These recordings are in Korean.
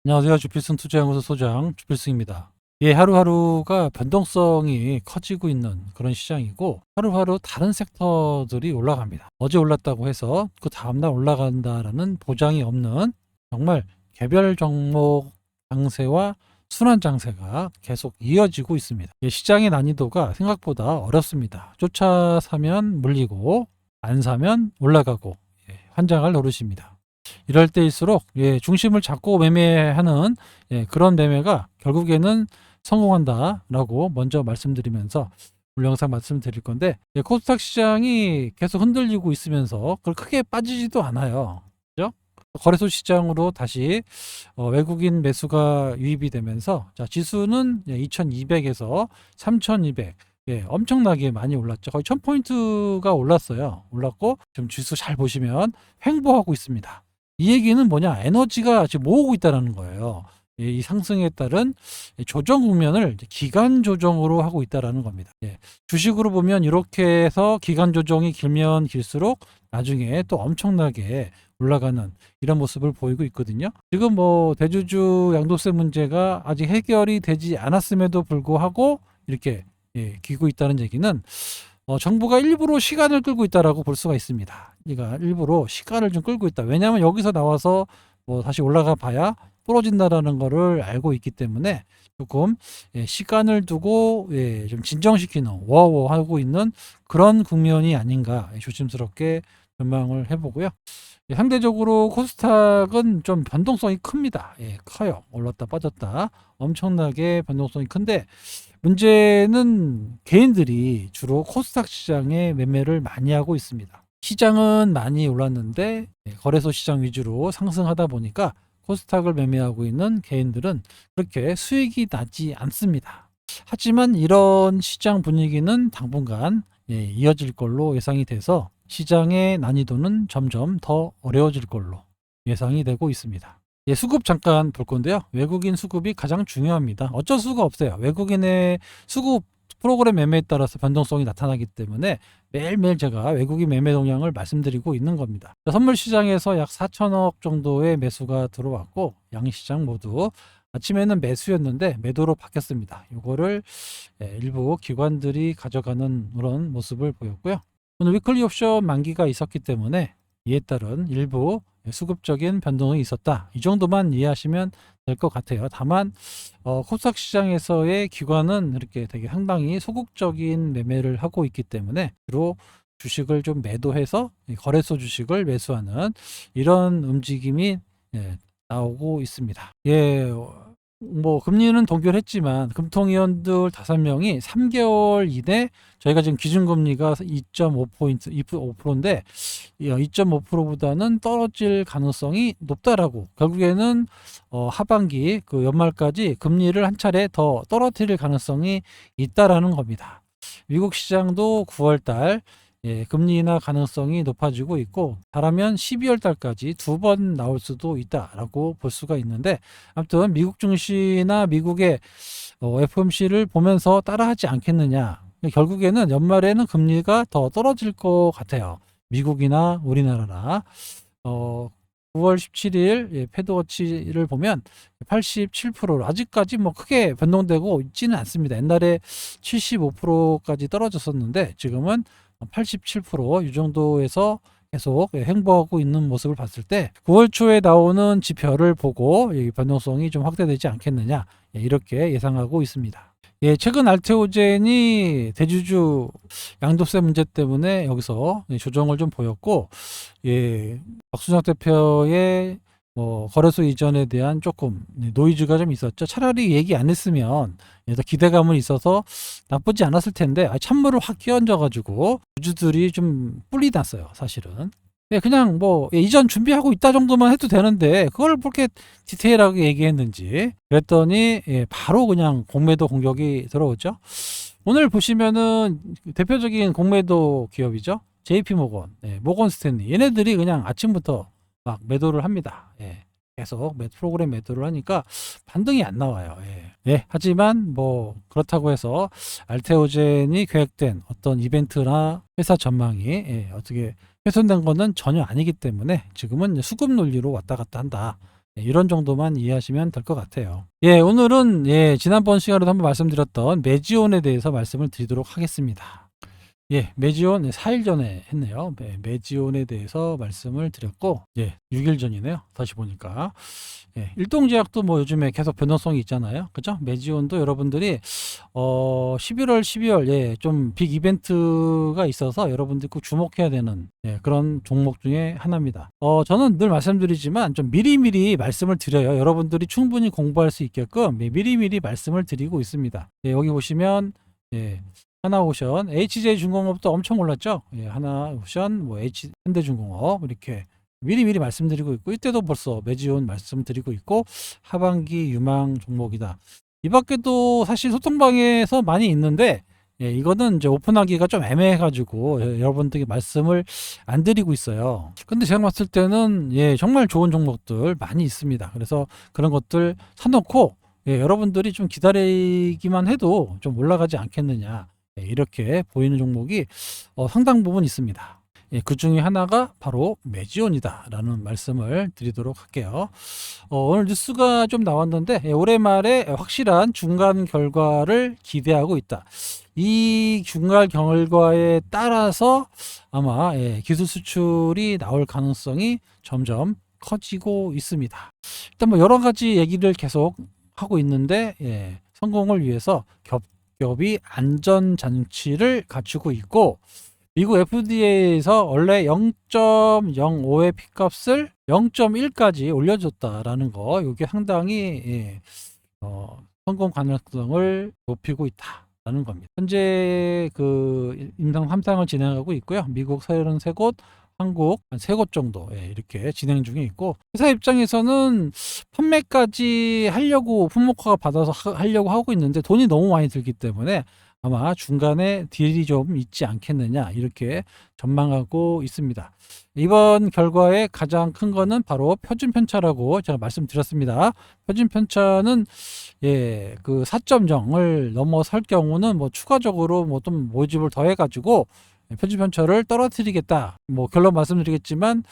안녕하세요. 주필승 투자연구소 소장 주필승입니다. 예, 하루하루가 변동성이 커지고 있는 그런 시장이고 하루하루 다른 섹터들이 올라갑니다. 어제 올랐다고 해서 그 다음날 올라간다라는 보장이 없는 정말 개별 종목 장세와 순환 장세가 계속 이어지고 있습니다. 예, 시장의 난이도가 생각보다 어렵습니다. 쫓아 사면 물리고 안 사면 올라가고 환장을 노릇입니다. 이럴 때일수록 중심을 잡고 매매하는 그런 매매가 결국에는 성공한다라고 먼저 말씀드리면서 오늘 영상 말씀드릴 건데, 코스닥 시장이 계속 흔들리고 있으면서 그걸 크게 빠지지도 않아요. 그죠? 거래소 시장으로 다시 외국인 매수가 유입이 되면서 자, 지수는 2200에서 3200, 엄청나게 많이 올랐죠. 거의 1000포인트가 올랐어요. 올랐고 지금 지수 잘 보시면 횡보하고 있습니다. 이 얘기는 뭐냐? 에너지가 지금 모으고 있다는 거예요. 이 상승에 따른 조정 국면을 기간 조정으로 하고 있다는 겁니다. 주식으로 보면 이렇게 해서 기간 조정이 길면 길수록 나중에 또 엄청나게 올라가는 이런 모습을 보이고 있거든요. 지금 뭐 대주주 양도세 문제가 아직 해결이 되지 않았음에도 불구하고 이렇게 기고 있다는 얘기는 정부가 일부러 시간을 끌고 있다라고 볼 수가 있습니다. 그러니까 일부러 시간을 좀 끌고 있다. 왜냐하면 여기서 나와서 뭐 다시 올라가 봐야 부러진다라는 거를 알고 있기 때문에 조금 시간을 두고 좀 진정시키는 워워 하고 있는 그런 국면이 아닌가 조심스럽게 전망을 해보고요. 상대적으로 코스닥은 좀 변동성이 큽니다. 커요. 올랐다 빠졌다. 엄청나게 변동성이 큰데 문제는 개인들이 주로 코스닥 시장에 매매를 많이 하고 있습니다. 시장은 많이 올랐는데 거래소 시장 위주로 상승하다 보니까 코스닥을 매매하고 있는 개인들은 그렇게 수익이 나지 않습니다. 하지만 이런 시장 분위기는 당분간 이어질 걸로 예상이 돼서 시장의 난이도는 점점 더 어려워질 걸로 예상이 되고 있습니다. 수급 잠깐 볼 건데요. 외국인 수급이 가장 중요합니다. 어쩔 수가 없어요. 외국인의 수급 프로그램 매매에 따라서 변동성이 나타나기 때문에 매일매일 제가 외국인 매매 동향을 말씀드리고 있는 겁니다. 선물 시장에서 약 4천억 정도의 매수가 들어왔고 양시장 모두 아침에는 매수였는데 매도로 바뀌었습니다. 이거를 일부 기관들이 가져가는 그런 모습을 보였고요. 오늘 위클리 옵션 만기가 있었기 때문에 이에 따른 일부 수급적인 변동이 있었다. 이 정도만 이해하시면 될 것 같아요. 다만 코스닥 시장에서의 기관은 이렇게 되게 상당히 소극적인 매매를 하고 있기 때문에 주로 주식을 좀 매도해서 거래소 주식을 매수하는 이런 움직임이 나오고 있습니다. 뭐 금리는 동결했지만 금통위원들 5명이 3개월 이내 저희가 지금 기준금리가 2.5포인트, 5%인데 2.5%보다는 떨어질 가능성이 높다라고 결국에는 하반기 그 연말까지 금리를 한 차례 더 떨어뜨릴 가능성이 있다라는 겁니다. 미국 시장도 9월달 금리 인하 가능성이 높아지고 있고 잘하면 12월 달까지 2번 나올 수도 있다라고 볼 수가 있는데 아무튼 미국 증시나 미국의 FOMC를 보면서 따라하지 않겠느냐. 결국에는 연말에는 금리가 더 떨어질 것 같아요. 미국이나 우리나라나 9월 17일 패드워치를 보면 87%로 아직까지 뭐 크게 변동되고 있지는 않습니다. 옛날에 75%까지 떨어졌었는데 지금은 87%이 정도에서 계속 행보하고 있는 모습을 봤을 때 9월 초에 나오는 지표를 보고 변동성이 좀 확대되지 않겠느냐 이렇게 예상하고 있습니다. 최근 알테오젠이 대주주 양도세 문제 때문에 여기서 조정을 좀 보였고, 박수정 대표의 거래소 이전에 대한 조금 노이즈가 좀 있었죠. 차라리 얘기 안 했으면 더 기대감은 있어서 나쁘지 않았을 텐데 찬물을 확 끼얹어가지고 주주들이 좀 뿔이 났어요, 사실은. 그냥 뭐 이전 준비하고 있다 정도만 해도 되는데 그걸 그렇게 디테일하게 얘기했는지 그랬더니 바로 그냥 공매도 공격이 들어오죠. 오늘 보시면은 대표적인 공매도 기업이죠. JP모건, 모건 스탠리 얘네들이 그냥 아침부터 막 매도를 합니다. 계속 프로그램 매도를 하니까 반등이 안 나와요. 하지만 뭐 그렇다고 해서 알테오젠이 계획된 어떤 이벤트나 회사 전망이 어떻게 훼손된 거는 전혀 아니기 때문에 지금은 수급 논리로 왔다 갔다 한다. 이런 정도만 이해하시면 될 것 같아요. 오늘은 지난번 시간에도 한번 말씀드렸던 매지온에 대해서 말씀을 드리도록 하겠습니다. 매지온 4일 전에 했네요. 매지온에 대해서 말씀을 드렸고 6일 전이네요. 다시 보니까 일동제약도 뭐 요즘에 계속 변동성이 있잖아요. 그죠? 매지온도 여러분들이 11월 12월 좀 빅 이벤트가 있어서 여러분들이 꼭 주목해야 되는 그런 종목 중에 하나입니다. 저는 늘 말씀드리지만 좀 미리미리 말씀을 드려요. 여러분들이 충분히 공부할 수 있게끔 미리미리 말씀을 드리고 있습니다. 여기 보시면 하나오션, HJ중공업도 엄청 올랐죠. 하나오션, 현대중공업 이렇게 미리미리 말씀드리고 있고, 이때도 벌써 매지온 말씀드리고 있고, 하반기 유망 종목이다. 이 밖에도 사실 소통방에서 많이 있는데 이거는 이제 오픈하기가 좀 애매해가지고 여러분들에게 말씀을 안 드리고 있어요. 근데 제가 봤을 때는 정말 좋은 종목들 많이 있습니다. 그래서 그런 것들 사놓고 여러분들이 좀 기다리기만 해도 좀 올라가지 않겠느냐, 이렇게 보이는 종목이 상당 부분 있습니다. 그 중에 하나가 바로 매지온이다 라는 말씀을 드리도록 할게요. 오늘 뉴스가 좀 나왔는데 올해 말에 확실한 중간 결과를 기대하고 있다. 이 중간 결과에 따라서 아마 기술 수출이 나올 가능성이 점점 커지고 있습니다. 일단 뭐 여러 가지 얘기를 계속 하고 있는데 성공을 위해서 겹겹이 안전장치를 갖추고 있고, 미국 FDA에서 원래 0.05의 P값을 0.1까지 올려줬다라는 거, 이게 상당히 성공 가능성을 높이고 있다라는 겁니다. 현재 그 임상 3상을 진행하고 있고요. 미국 33곳, 한국 한 3곳 정도 이렇게 진행 중에 있고, 회사 입장에서는 판매까지 하려고 품목화 받아서 하려고 하고 있는데 돈이 너무 많이 들기 때문에 아마 중간에 딜이 좀 있지 않겠느냐, 이렇게 전망하고 있습니다. 이번 결과의 가장 큰 거는 바로 표준 편차라고 제가 말씀드렸습니다. 표준 편차는 그 4.0을 넘어설 경우는 뭐 추가적으로 뭐 좀 모집을 더해 가지고 표준 편차를 떨어뜨리겠다, 뭐 결론 말씀드리겠지만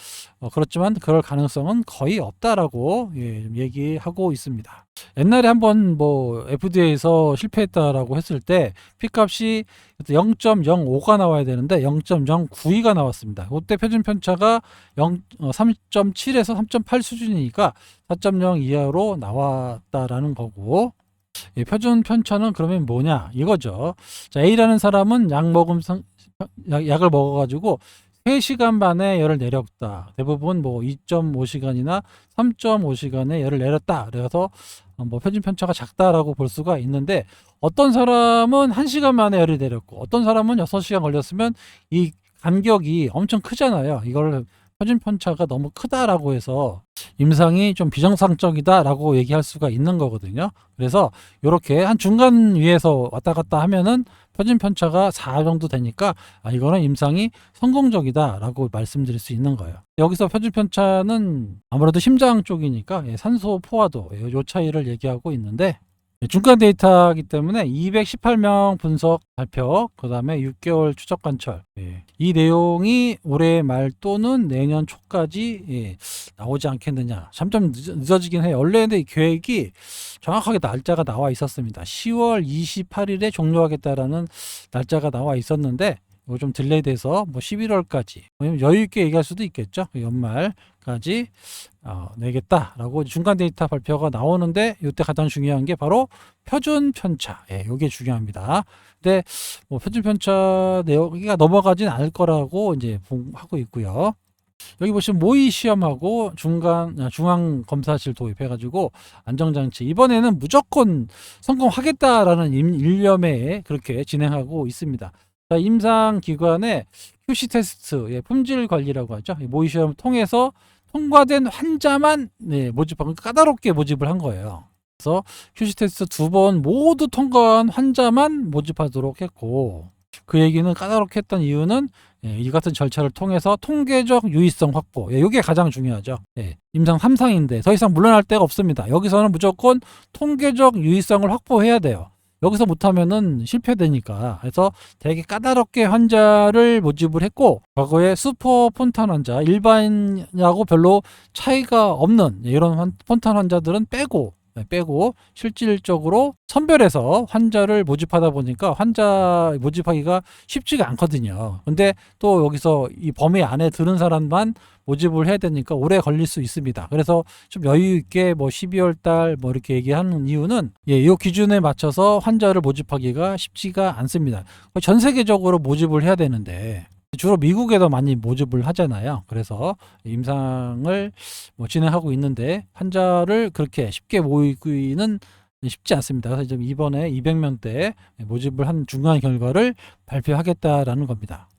그렇지만 그럴 가능성은 거의 없다라고 얘기하고 있습니다. 옛날에 한번 뭐 FDA에서 실패했다라고 했을 때 P값이 0.05가 나와야 되는데 0.092가 나왔습니다. 그때 표준 편차가 3.7에서 3.8 수준이니까 4.0 이하로 나왔다라는 거고, 표준 편차는 그러면 뭐냐 이거죠. 자, A라는 사람은 약을 먹어가지고 3시간 만에 열을 내렸다. 대부분 뭐 2.5시간이나 3.5시간에 열을 내렸다. 그래서 뭐 표준 편차가 작다라고 볼 수가 있는데, 어떤 사람은 1시간 만에 열을 내렸고 어떤 사람은 6시간 걸렸으면 이 간격이 엄청 크잖아요. 이걸 표준 편차가 너무 크다라고 해서 임상이 좀 비정상적이다라고 얘기할 수가 있는 거거든요. 그래서 이렇게 한 중간 위에서 왔다 갔다 하면은 표준 편차가 4 정도 되니까 이거는 임상이 성공적이다라고 말씀드릴 수 있는 거예요. 여기서 표준 편차는 아무래도 심장 쪽이니까 산소 포화도 이 차이를 얘기하고 있는데, 중간 데이터이기 때문에 218명 분석 발표, 그 다음에 6개월 추적 관철, 이 내용이 올해 말 또는 내년 초까지 나오지 않겠느냐. 좀 늦어지긴 해요. 원래 근데 계획이 정확하게 날짜가 나와 있었습니다. 10월 28일에 종료하겠다라는 날짜가 나와 있었는데 이거 좀 딜레이 돼서 뭐 11월까지, 여유 있게 얘기할 수도 있겠죠. 연말까지 내겠다라고 중간 데이터 발표가 나오는데, 이때 가장 중요한 게 바로 표준 편차. 이게 중요합니다. 근데 뭐 표준 편차 내용이 넘어가진 않을 거라고 이제 하고 있고요. 여기 보시면 모의 시험하고 중앙 검사실 도입해가지고 안정장치, 이번에는 무조건 성공하겠다라는 일념에 그렇게 진행하고 있습니다. 자, 임상기관의 QC 테스트, 품질 관리라고 하죠. 모의 시험을 통해서 통과된 환자만 모집하고 까다롭게 모집을 한 거예요. 그래서 QC 테스트 2번 모두 통과한 환자만 모집하도록 했고, 그 얘기는 까다롭게 했던 이유는 이 같은 절차를 통해서 통계적 유의성 확보, 이게 가장 중요하죠. 임상 3상인데 더 이상 물러날 데가 없습니다. 여기서는 무조건 통계적 유의성을 확보해야 돼요. 여기서 못하면은 실패되니까. 그래서 되게 까다롭게 환자를 모집을 했고, 과거에 슈퍼 폰탄 환자, 일반하고 별로 차이가 없는 이런 폰탄 환자들은 빼고 실질적으로 선별해서 환자를 모집하다 보니까 환자 모집하기가 쉽지가 않거든요. 근데 또 여기서 이 범위 안에 드는 사람만 모집을 해야 되니까 오래 걸릴 수 있습니다. 그래서 좀 여유 있게 뭐 12월 달 뭐 이렇게 얘기하는 이유는 이 기준에 맞춰서 환자를 모집하기가 쉽지가 않습니다. 전 세계적으로 모집을 해야 되는데 주로 미국에도 많이 모집을 하잖아요. 그래서 임상을 진행하고 있는데 환자를 그렇게 쉽게 모이기는 쉽지 않습니다. 그래서 좀 이번에 200명대 모집을 한 중간 결과를 발표하겠다라는 겁니다.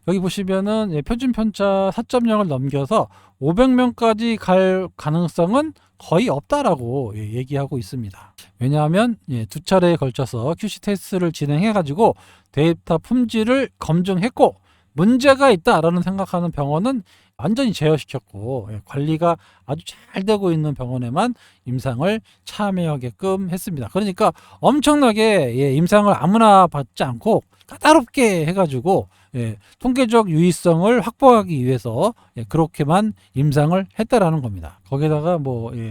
여기 보시면은 표준 편차 4.0을 넘겨서 500명까지 갈 가능성은 거의 없다라고 얘기하고 있습니다. 왜냐하면 두 차례에 걸쳐서 QC 테스트를 진행해 가지고 데이터 품질을 검증했고 문제가 있다라는 생각하는 병원은 완전히 제어시켰고 관리가 아주 잘 되고 있는 병원에만 임상을 참여하게끔 했습니다. 그러니까 엄청나게 임상을 아무나 받지 않고 까다롭게 해가지고 통계적 유의성을 확보하기 위해서 그렇게만 임상을 했다라는 겁니다. 거기다가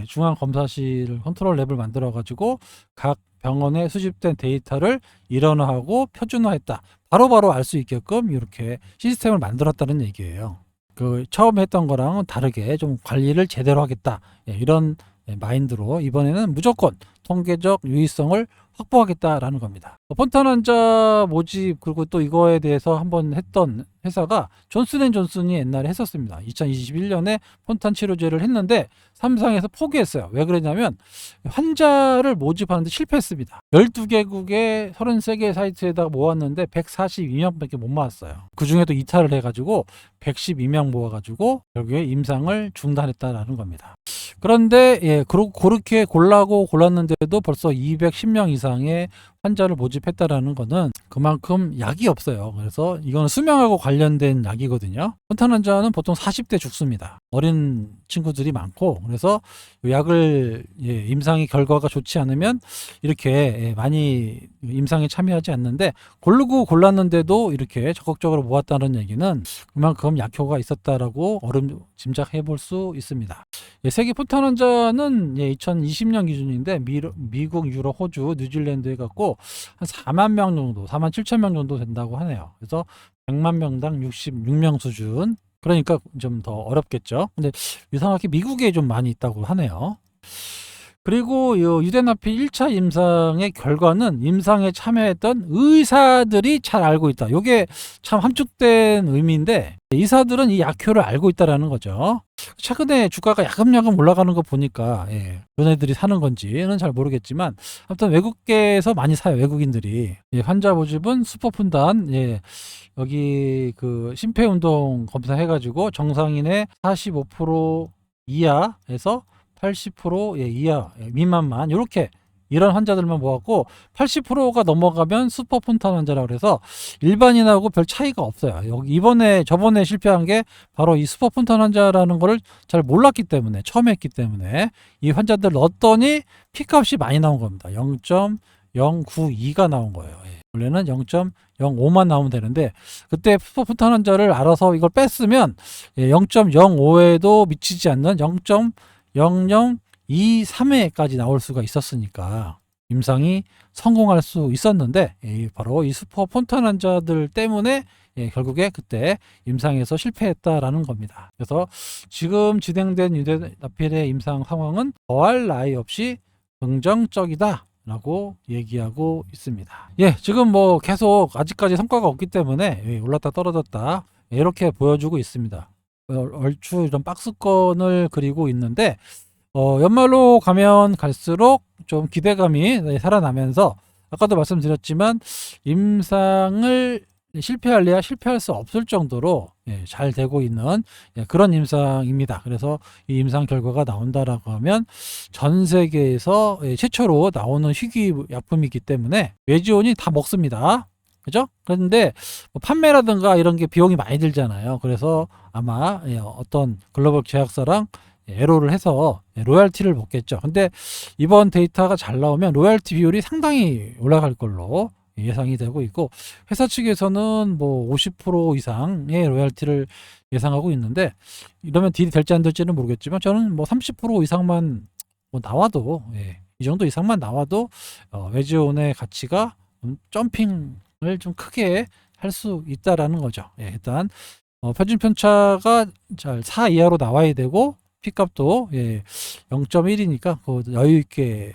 중앙검사실 컨트롤 랩을 만들어 가지고 각 병원에 수집된 데이터를 일원화하고 표준화했다. 바로바로 알 수 있게끔 이렇게 시스템을 만들었다는 얘기예요. 그 처음에 했던 거랑은 다르게 좀 관리를 제대로 하겠다. 이런 마인드로 이번에는 무조건 통계적 유의성을 확보하겠다라는 겁니다. 폰탄 환자 모집 그리고 또 이거에 대해서 한번 했던 회사가 존슨앤존슨이 옛날에 했었습니다. 2021년에 폰탄 치료제를 했는데 3상에서 포기했어요. 왜 그러냐면 환자를 모집하는데 실패했습니다. 12개국의 33개 사이트에다가 모았는데 142명밖에 못 모았어요. 그 중에도 이탈을 해가지고 112명 모아가지고 결국에 임상을 중단했다라는 겁니다. 그런데 그렇게 골랐는데도 벌써 210명 이상의 환자를 모집했다라는 거는 그만큼 약이 없어요. 그래서 이건 수명하고 관련된 약이거든요. 폰탄 환자는 보통 40대 죽습니다. 어린 친구들이 많고 그래서 약을 임상의 결과가 좋지 않으면 이렇게 많이 임상에 참여하지 않는데 고르고 골랐는데도 이렇게 적극적으로 모았다는 얘기는 그만큼 약효가 있었다라고 짐작해 볼 수 있습니다. 세계 폰탄 환자는 2020년 기준인데 미국, 유럽, 호주, 뉴질랜드에 갖고 한 4만 명 정도, 4만 7천 명 정도 된다고 하네요. 그래서 100만 명당 66명 수준. 그러니까 좀 더 어렵겠죠. 근데 이상하게 미국에 좀 많이 있다고 하네요. 그리고 유대나피 1차 임상의 결과는 임상에 참여했던 의사들이 잘 알고 있다. 이게 참 함축된 의미인데 의사들은 이 약효를 알고 있다라는 거죠. 최근에 주가가 야금야금 올라가는 거 보니까 너네들이 사는 건지는 잘 모르겠지만 아무튼 외국계에서 많이 사요. 외국인들이. 환자 모집은 슈퍼폰단 여기 그 심폐운동 검사해가지고 정상인의 45% 이하에서 80% 이하 미만만 이런 환자들만 모았고 80%가 넘어가면 슈퍼폰탄 환자라고 그래서 일반인하고 별 차이가 없어요. 저번에 실패한 게 바로 이 슈퍼폰탄 환자라는 거를 잘 몰랐기 때문에 처음 했기 때문에 이 환자들 넣었더니 피값이 많이 나온 겁니다. 0.092가 나온 거예요. 원래는 0.05만 나오면 되는데 그때 슈퍼폰탄 환자를 알아서 이걸 뺐으면 0.05에도 미치지 않는 0.0023회까지 나올 수가 있었으니까 임상이 성공할 수 있었는데 바로 이 슈퍼폰탄 환자들 때문에 결국에 그때 임상에서 실패했다라는 겁니다. 그래서 지금 진행된 유대나필의 임상 상황은 더할 나위 없이 긍정적이다 라고 얘기하고 있습니다. 지금 계속 아직까지 성과가 없기 때문에 올랐다 떨어졌다 이렇게 보여주고 있습니다. 얼추 이런 박스권을 그리고 있는데 연말로 가면 갈수록 좀 기대감이 살아나면서 아까도 말씀드렸지만 임상을 실패할래야 실패할 수 없을 정도로 잘 되고 있는 그런 임상입니다. 그래서 이 임상 결과가 나온다라고 하면 전 세계에서 최초로 나오는 희귀 약품이기 때문에 외지원이 다 먹습니다. 그죠? 그런데 판매라든가 이런 게 비용이 많이 들잖아요. 그래서 아마 어떤 글로벌 제약사랑 에로를 해서 로열티를 먹겠죠. 근데 이번 데이터가 잘 나오면 로열티 비율이 상당히 올라갈 걸로 예상이 되고 있고, 회사 측에서는 뭐 50% 이상의 로열티를 예상하고 있는데, 이러면 딜이 될지 안 될지는 모르겠지만 저는 뭐 30% 이상만 뭐 나와도, 이 정도 이상만 나와도 외지온의 가치가 점핑을 좀 크게 할 수 있다라는 거죠. 일단 표준 편차가 잘 4 이하로 나와야 되고, P값도 0.1이니까 그 여유 있게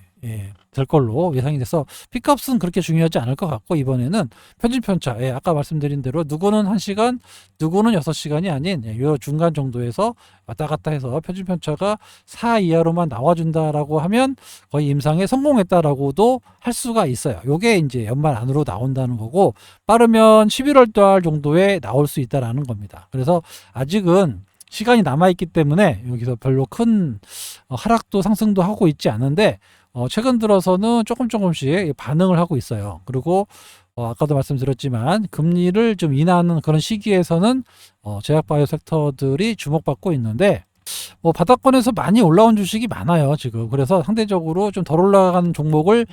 될 걸로 예상이 돼서 P값은 그렇게 중요하지 않을 것 같고, 이번에는 표준 편차, 아까 말씀드린 대로 누구는 1시간, 누구는 6시간이 아닌 요 중간 정도에서 왔다 갔다 해서 표준 편차가 4 이하로만 나와준다라고 하면 거의 임상에 성공했다라고도 할 수가 있어요. 요게 이제 연말 안으로 나온다는 거고, 빠르면 11월 달 정도에 나올 수 있다라는 겁니다. 그래서 아직은 시간이 남아있기 때문에 여기서 별로 큰 하락도 상승도 하고 있지 않은데, 최근 들어서는 조금씩 반응을 하고 있어요. 그리고 아까도 말씀드렸지만 금리를 좀 인하하는 그런 시기에서는 제약바이오 섹터들이 주목받고 있는데, 뭐 바닥권에서 많이 올라온 주식이 많아요 지금. 그래서 상대적으로 좀 덜 올라가는 종목을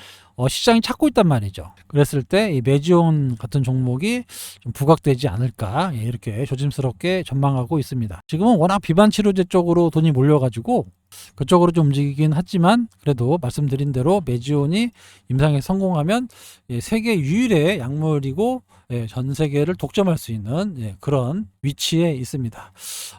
시장이 찾고 있단 말이죠. 그랬을 때 이 메지온 같은 종목이 좀 부각되지 않을까, 이렇게 조심스럽게 전망하고 있습니다. 지금은 워낙 비만 치료제 쪽으로 돈이 몰려가지고 그쪽으로 좀 움직이긴 하지만, 그래도 말씀드린 대로 메지온이 임상에 성공하면 세계 유일의 약물이고 전 세계를 독점할 수 있는 그런 위치에 있습니다.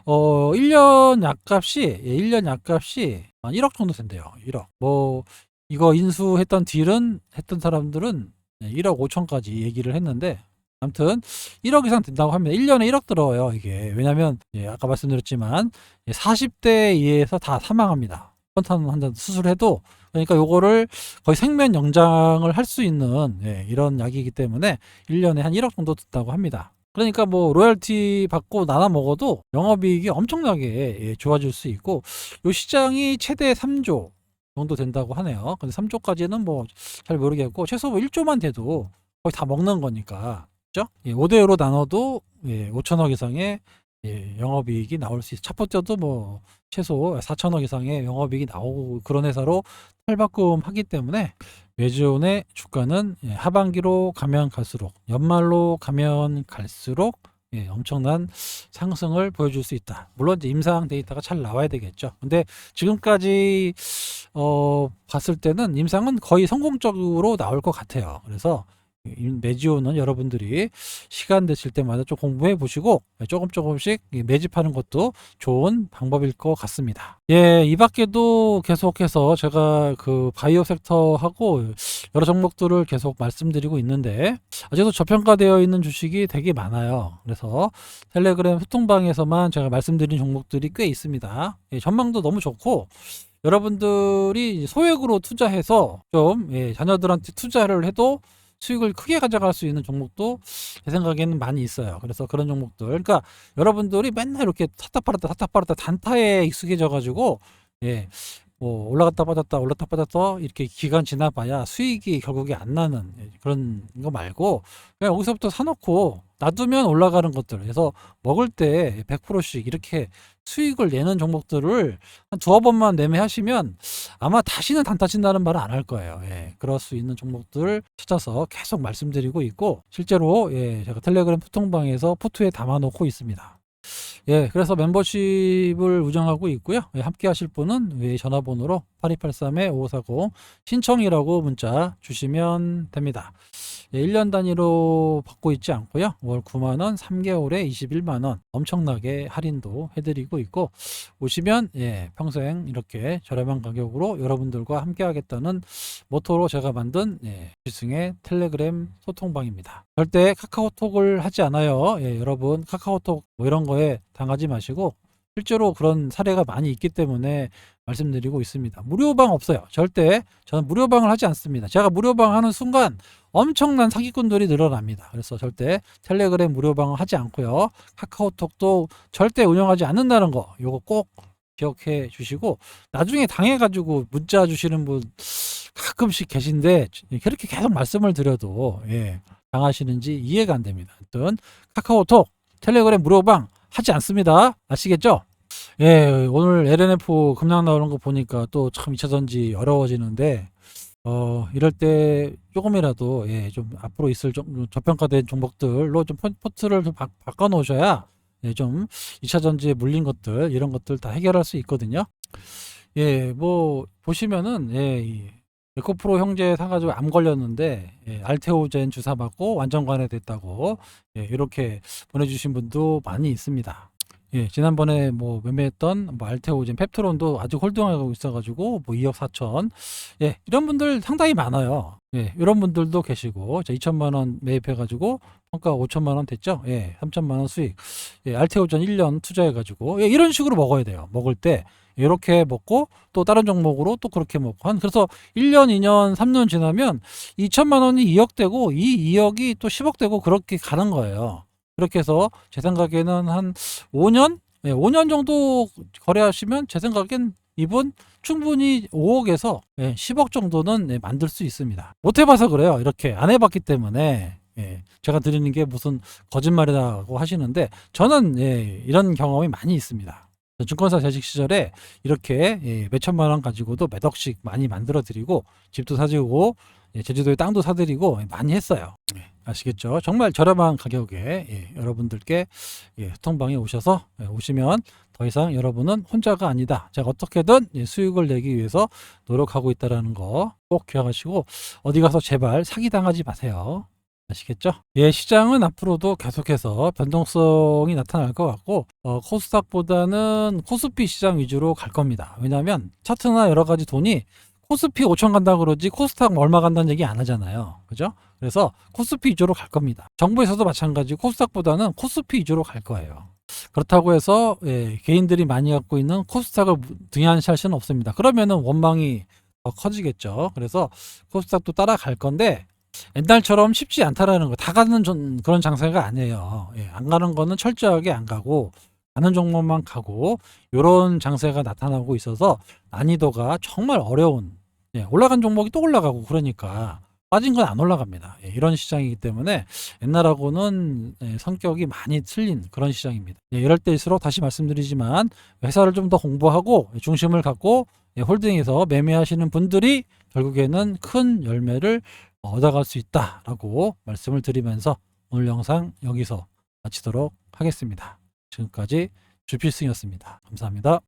1년 약값이 1년 약값이 1억 정도 된대요. 1억. 뭐 이거 인수했던 딜은 했던 사람들은 1억 5천까지 얘기를 했는데, 아무튼 1억 이상 된다고 하면 1년에 1억 들어요 이게. 왜냐면 아까 말씀드렸지만 40대 이에서 다 사망합니다. 스폰탄 환자 수술해도. 그러니까 요거를 거의 생면 연장을 할 수 있는 이런 약이기 때문에 1년에 한 1억 정도 든다고 합니다. 그러니까 뭐 로열티 받고 나눠 먹어도 영업이익이 엄청나게 좋아질 수 있고, 요 시장이 최대 3조 정도 된다고 하네요. 근데 3조까지는 뭐 잘 모르겠고, 최소 뭐 1조만 돼도 거의 다 먹는 거니까. 그죠? 5대5로 나눠도 5천억 이상의 영업이익이 나올 수 있어요. 첫 번째도 뭐 최소 4천억 이상의 영업이익이 나오고 그런 회사로 탈바꿈하기 때문에 메지온의 주가는 하반기로 가면 갈수록, 연말로 가면 갈수록 엄청난 상승을 보여줄 수 있다. 물론 이제 임상 데이터가 잘 나와야 되겠죠. 근데 지금까지 봤을 때는 임상은 거의 성공적으로 나올 것 같아요. 그래서 메지온은 여러분들이 시간 되실 때마다 좀 공부해 보시고 조금씩 매집하는 것도 좋은 방법일 것 같습니다. 이 밖에도 계속해서 제가 그 바이오 섹터하고 여러 종목들을 계속 말씀드리고 있는데, 아직도 저평가되어 있는 주식이 되게 많아요. 그래서 텔레그램 소통방에서만 제가 말씀드린 종목들이 꽤 있습니다. 전망도 너무 좋고, 여러분들이 소액으로 투자해서 좀 자녀들한테 투자를 해도 수익을 크게 가져갈 수 있는 종목도 제 생각에는 많이 있어요. 그래서 그런 종목들, 그러니까 여러분들이 맨날 이렇게 샀다 팔았다 단타에 익숙해져 가지고 뭐 올라갔다 빠졌다 이렇게 기간 지나봐야 수익이 결국에 안 나는 그런 거 말고, 그냥 여기서부터 사놓고 놔두면 올라가는 것들, 그래서 먹을 때 100%씩 이렇게 수익을 내는 종목들을 한 두어 번만 매매하시면 아마 다시는 단타 친다는 말은 안 할 거예요. 그럴 수 있는 종목들을 찾아서 계속 말씀드리고 있고, 실제로 제가 텔레그램 푸통방에서 포트에 담아놓고 있습니다. 그래서 멤버십을 운영하고 있고요. 함께 하실 분은 외 전화번호로 8283-5540 신청이라고 문자 주시면 됩니다. 1년 단위로 받고 있지 않고요. 월 9만원, 3개월에 21만원 엄청나게 할인도 해드리고 있고, 오시면 평생 이렇게 저렴한 가격으로 여러분들과 함께 하겠다는 모토로 제가 만든 지승의 텔레그램 소통방입니다. 절대 카카오톡을 하지 않아요. 여러분 카카오톡 뭐 이런 거에 당하지 마시고, 실제로 그런 사례가 많이 있기 때문에 말씀드리고 있습니다. 무료방 없어요. 절대 저는 무료방을 하지 않습니다. 제가 무료방 하는 순간 엄청난 사기꾼들이 늘어납니다. 그래서 절대 텔레그램 무료방을 하지 않고요. 카카오톡도 절대 운영하지 않는다는 거, 요거 꼭 기억해 주시고, 나중에 당해가지고 문자 주시는 분 가끔씩 계신데 그렇게 계속 말씀을 드려도 당하시는지 이해가 안 됩니다. 아무튼 카카오톡, 텔레그램 무료방 하지 않습니다. 아시겠죠? 예, 오늘 LNF 급락 나오는 거 보니까 또 참 2차 전지 어려워지는데, 이럴 때 조금이라도, 예, 좀 앞으로 있을 좀 저평가된 종목들로 좀 포트를 좀 바꿔 놓으셔야, 예, 좀 2차 전지에 물린 것들, 이런 것들 다 해결할 수 있거든요. 예, 뭐, 보시면은, 예, 이 에코프로 형제 사가지고 암 걸렸는데, 예, 알테오젠 주사 맞고 완전 관해됐다고, 예, 이렇게 보내주신 분도 많이 있습니다. 예, 지난번에 뭐 매매했던 뭐 알테오젠, 펩트론도 아직 홀딩하고 있어가지고 뭐 2억 4천, 예, 이런 분들 상당히 많아요. 예, 이런 분들도 계시고, 자, 2천만 원 매입해가지고 평가 5천만 원 됐죠? 예, 3천만 원 수익. 예, 알테오젠 1년 투자해가지고, 예, 이런 식으로 먹어야 돼요. 먹을 때 이렇게 먹고 또 다른 종목으로 또 그렇게 먹고 한, 그래서 1년, 2년, 3년 지나면 2천만 원이 2억 되고 이 2억이 또 10억 되고 그렇게 가는 거예요. 그렇게 해서 제 생각에는 한 5년? 네, 5년 정도 거래하시면 제 생각엔 이분 충분히 5억에서 10억 정도는 만들 수 있습니다. 못 해봐서 그래요. 이렇게 안 해봤기 때문에. 예, 제가 드리는 게 무슨 거짓말이라고 하시는데 저는 이런 경험이 많이 있습니다. 증권사 재직 시절에 이렇게 몇 천만 원 가지고도 몇 억씩 많이 만들어 드리고 집도 사주고 제주도에 땅도 사드리고 많이 했어요. 아시겠죠? 정말 저렴한 가격에 여러분들께 소통방에 오셔서 오시면 더 이상 여러분은 혼자가 아니다. 제가 어떻게든 수익을 내기 위해서 노력하고 있다는 거 꼭 기억하시고 어디 가서 제발 사기당하지 마세요. 아시겠죠? 예, 시장은 앞으로도 계속해서 변동성이 나타날 것 같고 코스닥보다는 코스피 시장 위주로 갈 겁니다. 왜냐하면 차트나 여러 가지 돈이 코스피 5천 간다 그러지 코스닥 얼마 간다는 얘기 안 하잖아요. 그죠? 그래서 코스피 위주로 갈 겁니다. 정부에서도 마찬가지 코스닥보다는 코스피 위주로 갈 거예요. 그렇다고 해서 개인들이 많이 갖고 있는 코스닥을 등한시할 수는 없습니다. 그러면은 원망이 더 커지겠죠. 그래서 코스닥도 따라갈 건데 옛날처럼 쉽지 않다라는 거, 다 가는 그런 장세가 아니에요. 안 가는 거는 철저하게 안 가고 가는 종목만 가고 이런 장세가 나타나고 있어서 난이도가 정말 어려운, 올라간 종목이 또 올라가고 그러니까 빠진 건 안 올라갑니다. 이런 시장이기 때문에 옛날하고는 성격이 많이 틀린 그런 시장입니다. 이럴 때일수록 다시 말씀드리지만 회사를 좀 더 공부하고 중심을 갖고 홀딩해서 매매하시는 분들이 결국에는 큰 열매를 얻어갈 수 있다라고 말씀을 드리면서 오늘 영상 여기서 마치도록 하겠습니다. 지금까지 주필승이었습니다. 감사합니다.